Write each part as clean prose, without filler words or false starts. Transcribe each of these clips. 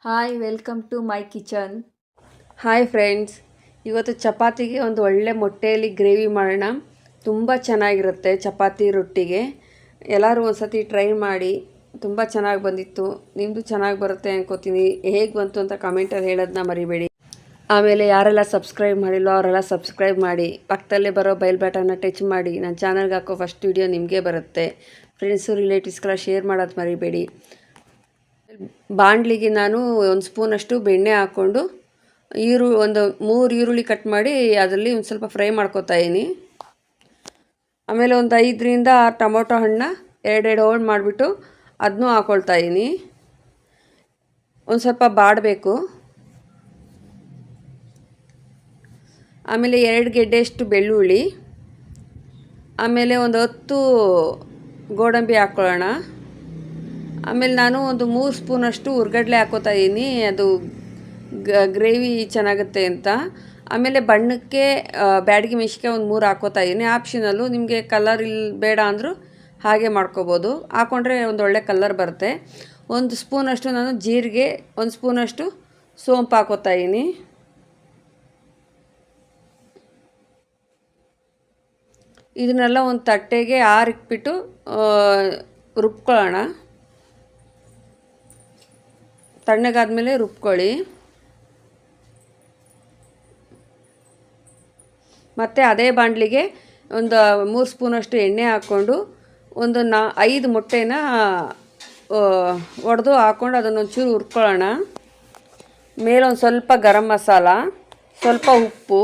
Hi welcome to my kitchen. Hi friends, ಇವತ್ತು ಚಪಾತಿಗೆ ಒಂದು ಒಳ್ಳೆ ಮೊಟ್ಟೆಯಲ್ಲಿ ಗ್ರೇವಿ ಮಾಡೋಣ. ತುಂಬ ಚೆನ್ನಾಗಿರುತ್ತೆ ಚಪಾತಿ ರೊಟ್ಟಿಗೆ. ಎಲ್ಲರೂ ಒಂದು ಸತಿ ಟ್ರೈ ಮಾಡಿ. ತುಂಬ ಚೆನ್ನಾಗಿ ಬಂದಿತ್ತು. ನಿಮ್ಮದು ಚೆನ್ನಾಗಿ ಬರುತ್ತೆ ಅನ್ಕೋತೀನಿ. ಹೇಗೆ ಬಂತು ಅಂತ ಕಮೆಂಟಲ್ಲಿ ಹೇಳೋದನ್ನ ಮರಿಬೇಡಿ. ಆಮೇಲೆ ಯಾರೆಲ್ಲ ಸಬ್ಸ್ಕ್ರೈಬ್ ಮಾಡಿಲ್ಲೋ ಅವರೆಲ್ಲ ಸಬ್ಸ್ಕ್ರೈಬ್ ಮಾಡಿ, ಪಕ್ಕದಲ್ಲೇ ಬರೋ ಬೆಲ್ ಬಟನ್ನ ಟಚ್ ಮಾಡಿ. ನನ್ನ ಚಾನಲ್ಗೆ ಹಾಕೋ ಫಸ್ಟ್ ವಿಡಿಯೋ ನಿಮಗೆ ಬರುತ್ತೆ. ಫ್ರೆಂಡ್ಸು ರಿಲೇಟಿವ್ಸ್ಗೆಲ್ಲ ಶೇರ್ ಮಾಡೋದು ಮರಿಬೇಡಿ. ಬಾಣಲಿಗೆ ನಾನು ಒಂದು ಸ್ಪೂನಷ್ಟು ಬೆಣ್ಣೆ ಹಾಕ್ಕೊಂಡು ಒಂದು 3 ಈರುಳ್ಳಿ ಕಟ್ ಮಾಡಿ ಅದರಲ್ಲಿ ಒಂದು ಸ್ವಲ್ಪ ಫ್ರೈ ಮಾಡ್ಕೊತಾಯಿನಿ. ಆಮೇಲೆ ಒಂದು 5ರಿಂದ 6 ಟೊಮೊಟೊ ಹಣ್ಣು ಎರಡೆರಡು ಹೋಳು ಮಾಡಿಬಿಟ್ಟು ಅದನ್ನೂ ಹಾಕ್ಕೊಳ್ತಾಯಿನಿ. ಒಂದು ಸ್ವಲ್ಪ ಬಾಡಬೇಕು. ಆಮೇಲೆ 2 ಗೆಡ್ಡೆಯಷ್ಟು ಬೆಳ್ಳುಳ್ಳಿ, ಆಮೇಲೆ ಒಂದು 10 ಗೋಡಂಬಿ ಹಾಕ್ಕೊಳ್ಳೋಣ. ಆಮೇಲೆ ನಾನು ಒಂದು 3 ಸ್ಪೂನಷ್ಟು ಹುರ್ಗಡ್ಲೆ ಹಾಕ್ಕೋತಾಯಿದ್ದೀನಿ, ಅದು ಗ್ರೇವಿ ಚೆನ್ನಾಗುತ್ತೆ ಅಂತ. ಆಮೇಲೆ ಬಣ್ಣಕ್ಕೆ ಬ್ಯಾಡಗಿ ಮೆಣಸಿನ್ಕಾಯಿ ಒಂದು 3 ಹಾಕ್ಕೋತಾಯಿದ್ದೀನಿ. ಆಪ್ಷನಲ್ಲು, ನಿಮಗೆ ಕಲರ್ ಬೇಡ ಅಂದರೂ ಹಾಗೆ ಮಾಡ್ಕೋಬೋದು. ಹಾಕ್ಕೊಂಡ್ರೆ ಒಂದು ಒಳ್ಳೆ ಕಲರ್ ಬರುತ್ತೆ. 1 ಸ್ಪೂನಷ್ಟು ನಾನು ಜೀರಿಗೆ, 1 ಸ್ಪೂನಷ್ಟು ಸೋಂಪು ಹಾಕ್ಕೋತಾಯಿದ್ದೀನಿ. ಇದನ್ನೆಲ್ಲ ಒಂದು ತಟ್ಟೆಗೆ ಆರಿಕ್ಬಿಟ್ಟು ರುಬ್ಕೊಳ್ಳೋಣ. ತಣ್ಣಗಾದ್ಮೇಲೆ ರುಬ್ಕೊಳ್ಳಿ. ಮತ್ತು ಅದೇ ಬಾಣಲಿಗೆ ಒಂದು 3 ಸ್ಪೂನಷ್ಟು ಎಣ್ಣೆ ಹಾಕ್ಕೊಂಡು ಒಂದು 5 ಮೊಟ್ಟೆನ ಒಡೆದು ಹಾಕ್ಕೊಂಡು ಅದನ್ನೊಂಚೂರು ಹುರ್ಕೊಳ್ಳೋಣ. ಮೇಲೊಂದು ಸ್ವಲ್ಪ ಗರಂ ಮಸಾಲ, ಸ್ವಲ್ಪ ಉಪ್ಪು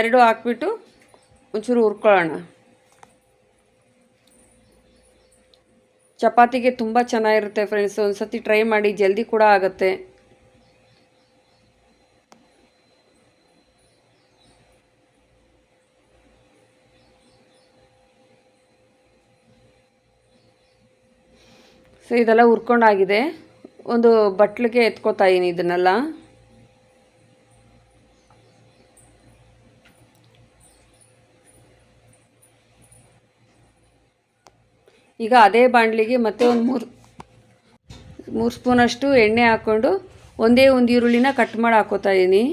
ಎರಡು ಹಾಕ್ಬಿಟ್ಟು ಒಂಚೂರು ಹುರ್ಕೊಳ್ಳೋಣ. ಚಪಾತಿಗೆ ತುಂಬ ಚೆನ್ನಾಗಿರುತ್ತೆ ಫ್ರೆಂಡ್ಸ್. ಒಂದು ಸತಿ ಟ್ರೈ ಮಾಡಿ, ಜಲ್ದಿ ಕೂಡ ಆಗುತ್ತೆ. ಸೊ ಇದೆಲ್ಲ ಹುರ್ಕೊಂಡಾಗಿದೆ. ಒಂದು ಬಟ್ಲಿಗೆ ಎತ್ಕೋತಾಯಿನಿ ಇದನ್ನೆಲ್ಲ. ಈಗ ಅದೇ ಬಾಣಲಿಗೆ ಮತ್ತೆ ಒಂದು 3 ಸ್ಪೂನಷ್ಟು ಎಣ್ಣೆ ಹಾಕ್ಕೊಂಡು ಒಂದೇ ಒಂದು ಈರುಳ್ಳಿನ ಕಟ್ ಮಾಡಿ ಹಾಕ್ಕೋತಾಯಿದ್ದೀನಿ.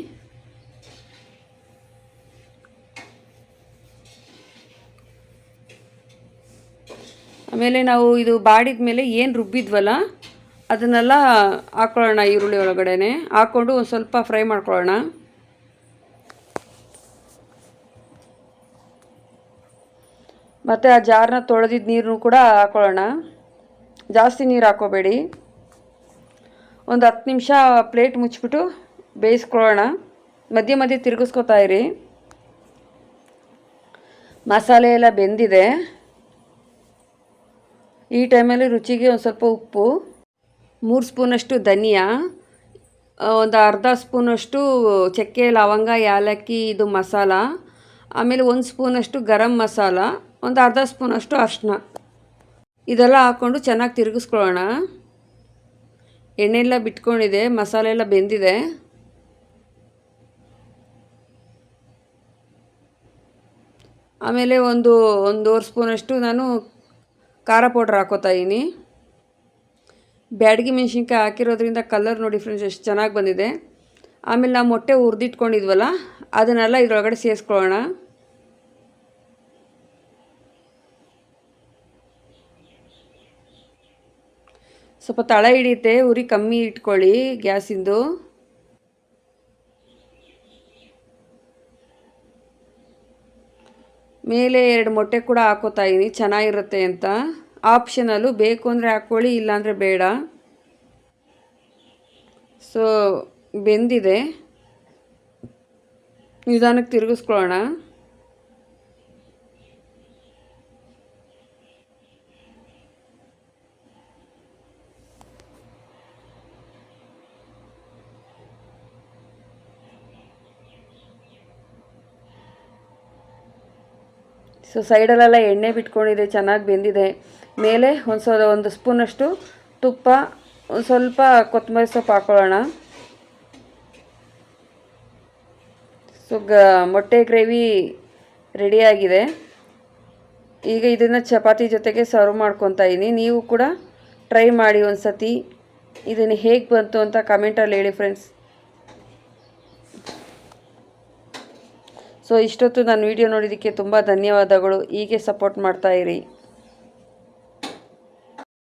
ಆಮೇಲೆ ನಾವು ಇದು ಬಾಡಿದ ಮೇಲೆ ಏನು ರುಬ್ಬಿದ್ವಲ್ಲ ಅದನ್ನೆಲ್ಲ ಹಾಕ್ಕೊಳ್ಳೋಣ. ಈರುಳ್ಳಿ ಒಳಗಡೆ ಹಾಕ್ಕೊಂಡು ಒಂದು ಸ್ವಲ್ಪ ಫ್ರೈ ಮಾಡ್ಕೊಳ್ಳೋಣ. ಮತ್ತು ಆ ಜಾರನ್ನ ತೊಳೆದಿದ್ದ ನೀರನ್ನು ಕೂಡ ಹಾಕ್ಕೊಳ್ಳೋಣ. ಜಾಸ್ತಿ ನೀರು ಹಾಕ್ಕೋಬೇಡಿ. ಒಂದು 10 ನಿಮಿಷ ಪ್ಲೇಟ್ ಮುಚ್ಚಿಬಿಟ್ಟು ಬೇಯಿಸ್ಕೊಳ್ಳೋಣ. ಮಧ್ಯೆ ಮಧ್ಯೆ ತಿರುಗಿಸ್ಕೊತಾ ಇರಿ. ಮಸಾಲೆ ಎಲ್ಲ ಬೆಂದಿದೆ. ಈ ಟೈಮಲ್ಲಿ ರುಚಿಗೆ ಒಂದು ಸ್ವಲ್ಪ ಉಪ್ಪು, 3 ಸ್ಪೂನಷ್ಟು ಧನಿಯಾ, ಒಂದು ಅರ್ಧ ಸ್ಪೂನಷ್ಟು ಚಕ್ಕೆ, ಲವಂಗ, ಯಾಲಕ್ಕಿ ಇದು ಮಸಾಲ, ಆಮೇಲೆ 1 ಸ್ಪೂನಷ್ಟು ಗರಂ ಮಸಾಲ, ಒಂದು ಅರ್ಧ ಸ್ಪೂನಷ್ಟು ಅರಿಶಿನ, ಇದೆಲ್ಲ ಹಾಕ್ಕೊಂಡು ಚೆನ್ನಾಗಿ ತಿರುಗಿಸ್ಕೊಳ್ಳೋಣ. ಎಣ್ಣೆಲ್ಲ ಬಿಟ್ಕೊಂಡಿದೆ, ಮಸಾಲೆ ಎಲ್ಲ ಬೆಂದಿದೆ. ಆಮೇಲೆ ಒಂದೂವರೆ ಸ್ಪೂನಷ್ಟು ನಾನು ಖಾರ ಪೌಡ್ರ್ ಹಾಕ್ಕೋತಾಯಿದ್ದೀನಿ. ಬ್ಯಾಡಗಿ ಮೆಣಸಿನ್ಕಾಯಿ ಹಾಕಿರೋದ್ರಿಂದ ಕಲರ್ ನೋಡಿ ಫ್ರೆಂಡ್ಸ್ ಎಷ್ಟು ಚೆನ್ನಾಗಿ ಬಂದಿದೆ. ಆಮೇಲೆ ನಾವು ಮೊಟ್ಟೆ ಹುರಿದಿಟ್ಕೊಂಡಿದ್ವಲ್ಲ ಅದನ್ನೆಲ್ಲ ಇದರೊಳಗಡೆ ಸೇರಿಸ್ಕೊಳ್ಳೋಣ. ಸ್ವಲ್ಪ ತಳ ಹಿಡಿಯುತ್ತೆ, ಉರಿ ಕಮ್ಮಿ ಇಟ್ಕೊಳ್ಳಿ ಗ್ಯಾಸಿಂದು. ಮೇಲೆ 2 ಮೊಟ್ಟೆ ಕೂಡ ಹಾಕ್ಕೋತಾಯಿದ್ದೀನಿ, ಚೆನ್ನಾಗಿರುತ್ತೆ ಅಂತ. ಆಪ್ಷನಲ್ಲು, ಬೇಕು ಅಂದರೆ ಹಾಕ್ಕೊಳ್ಳಿ, ಇಲ್ಲಾಂದರೆ ಬೇಡ. ಸೊ ಬೆಂದಿದೆ, ನಿಧಾನಕ್ಕೆ ತಿರುಗಿಸ್ಕೊಳ್ಳೋಣ. ಸೊ ಸೈಡಲ್ಲೆಲ್ಲ ಎಣ್ಣೆ ಬಿಟ್ಕೊಂಡಿದೆ, ಚೆನ್ನಾಗಿ ಬೆಂದಿದೆ. ಮೇಲೆ ಒಂದು ಸ್ಪೂನಷ್ಟು ತುಪ್ಪ, ಒಂದು ಸ್ವಲ್ಪ ಕೊತ್ತಂಬರಿ ಸೊಪ್ಪು ಹಾಕ್ಕೊಳ್ಳೋಣ. ಸೊ ಮೊಟ್ಟೆ ಗ್ರೇವಿ ರೆಡಿಯಾಗಿದೆ. ಈಗ ಇದನ್ನು ಚಪಾತಿ ಜೊತೆಗೆ ಸರ್ವ್ ಮಾಡ್ಕೊತಾಯಿದ್ದೀನಿ. ನೀವು ಕೂಡ ಟ್ರೈ ಮಾಡಿ ಒಂದು ಸತಿ. ಇದನ್ನು ಹೇಗೆ ಬಂತು ಅಂತ ಕಮೆಂಟಲ್ಲಿ ಹೇಳಿ ಫ್ರೆಂಡ್ಸ್. ಸೊ ಇಷ್ಟೊತ್ತು ನಾನು ವಿಡಿಯೋ ನೋಡಿದ್ದಕ್ಕೆ ತುಂಬ ಧನ್ಯವಾದಗಳು. ಹೀಗೆ ಸಪೋರ್ಟ್ ಮಾಡ್ತಾಯಿರಿ.